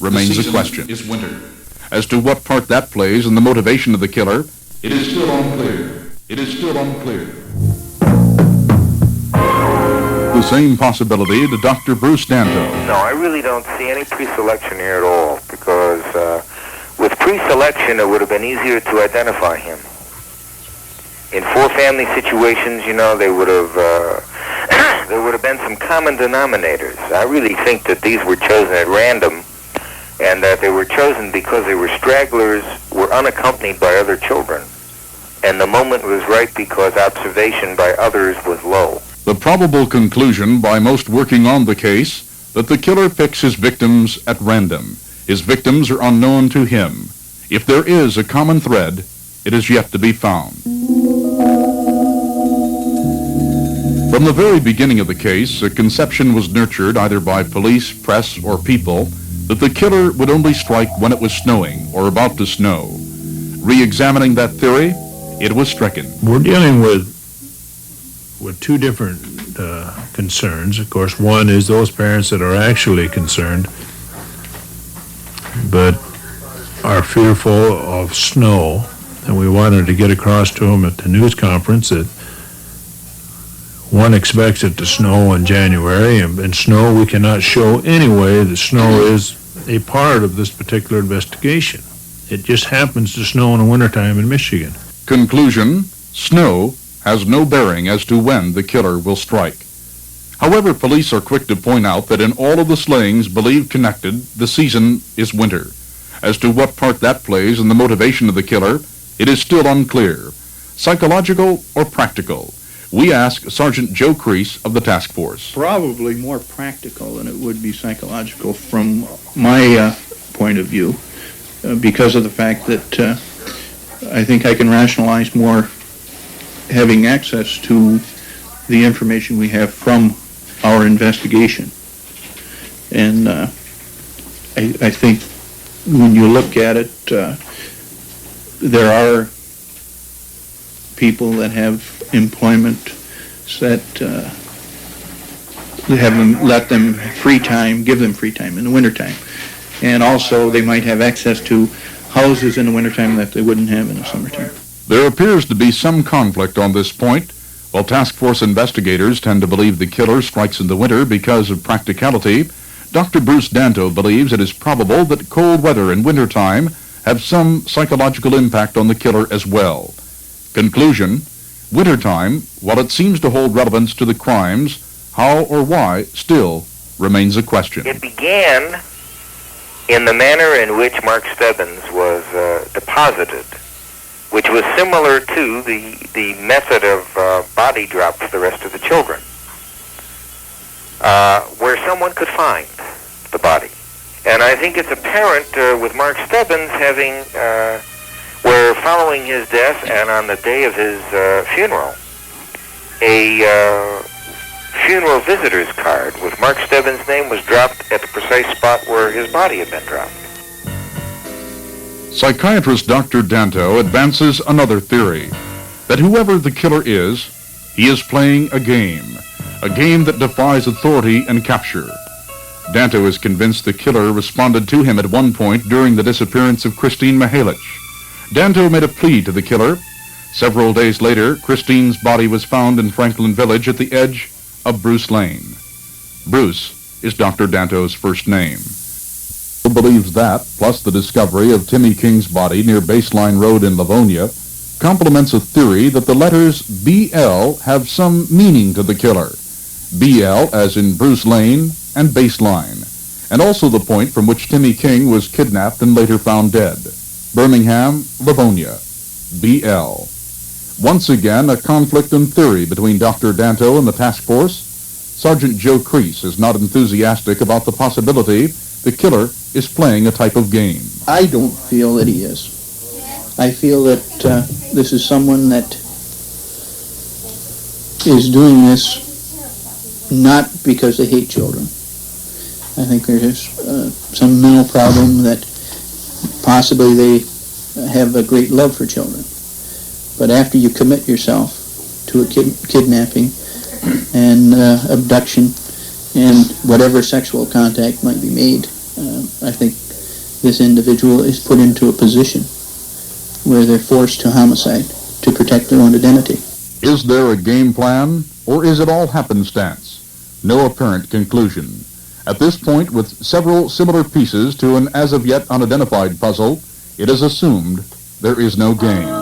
remains a question. Is winter. As to what part that plays in the motivation of the killer, it is still unclear. It is still unclear. The same possibility to Dr. Bruce Danto. No, I really don't see any pre-selection here at all, because with pre-selection it would have been easier to identify him. In four family situations, you know, there would have been some common denominators. I really think that these were chosen at random, and that they were chosen because they were stragglers, were unaccompanied by other children, and the moment was right because observation by others was low. The probable conclusion by most working on the case that the killer picks his victims at random. His victims are unknown to him. If there is a common thread, it is yet to be found. From the very beginning of the case, a conception was nurtured either by police, press, or people that the killer would only strike when it was snowing or about to snow. Re-examining that theory, it was stricken. We're dealing with two different concerns. Of course, one is those parents that are actually concerned but are fearful of snow, and we wanted to get across to them at the news conference that one expects it to snow in January, and snow we cannot show anyway. The snow is a part of this particular investigation. It just happens to snow in the wintertime in Michigan. Conclusion: snow has no bearing as to when the killer will strike. However, police are quick to point out that in all of the slayings believed connected, the season is winter. As to what part that plays in the motivation of the killer, it is still unclear. Psychological or practical? We ask Sergeant Joe Krease of the task force. Probably more practical than it would be psychological from my point of view, because of the fact that I think I can rationalize more having access to the information we have from our investigation. And I think when you look at it, there are people that have employment that have them, let them free time, give them free time in the wintertime. And also they might have access to houses in the wintertime that they wouldn't have in the summertime. There appears to be some conflict on this point. While task force investigators tend to believe the killer strikes in the winter because of practicality, Dr. Bruce Danto believes it is probable that cold weather and wintertime have some psychological impact on the killer as well. Conclusion: wintertime, while it seems to hold relevance to the crimes, how or why still remains a question. It began in the manner in which Mark Stebbins was deposited, which was similar to the method of body drop for the rest of the children, where someone could find the body. And I think it's apparent with Mark Stebbins having, where following his death and on the day of his funeral, a funeral visitor's card with Mark Stebbins' name was dropped at the precise spot where his body had been dropped. Psychiatrist Dr. Danto advances another theory, that whoever the killer is, he is playing a game that defies authority and capture. Danto is convinced the killer responded to him at one point during the disappearance of Kristine Mihalich. Danto made a plea to the killer. Several days later, Kristine's body was found in Franklin Village at the edge of Bruce Lane. Bruce is Dr. Danto's first name. Believes that, plus the discovery of Timmy King's body near Baseline Road in Livonia, complements a theory that the letters BL have some meaning to the killer. BL as in Bruce Lane and Baseline, and also the point from which Timmy King was kidnapped and later found dead. Birmingham, Livonia, BL. Once again, a conflict in theory between Dr. Danto and the task force. Sergeant Joe Krease is not enthusiastic about the possibility the killer is playing a type of game. I don't feel that he is. I feel that this is someone that is doing this not because they hate children. I think there's some mental problem that possibly they have a great love for children. But after you commit yourself to a kidnapping and abduction and whatever sexual contact might be made, I think this individual is put into a position where they're forced to homicide to protect their own identity. Is there a game plan, or is it all happenstance? No apparent conclusion. At this point, with several similar pieces to an as of yet unidentified puzzle, it is assumed there is no game.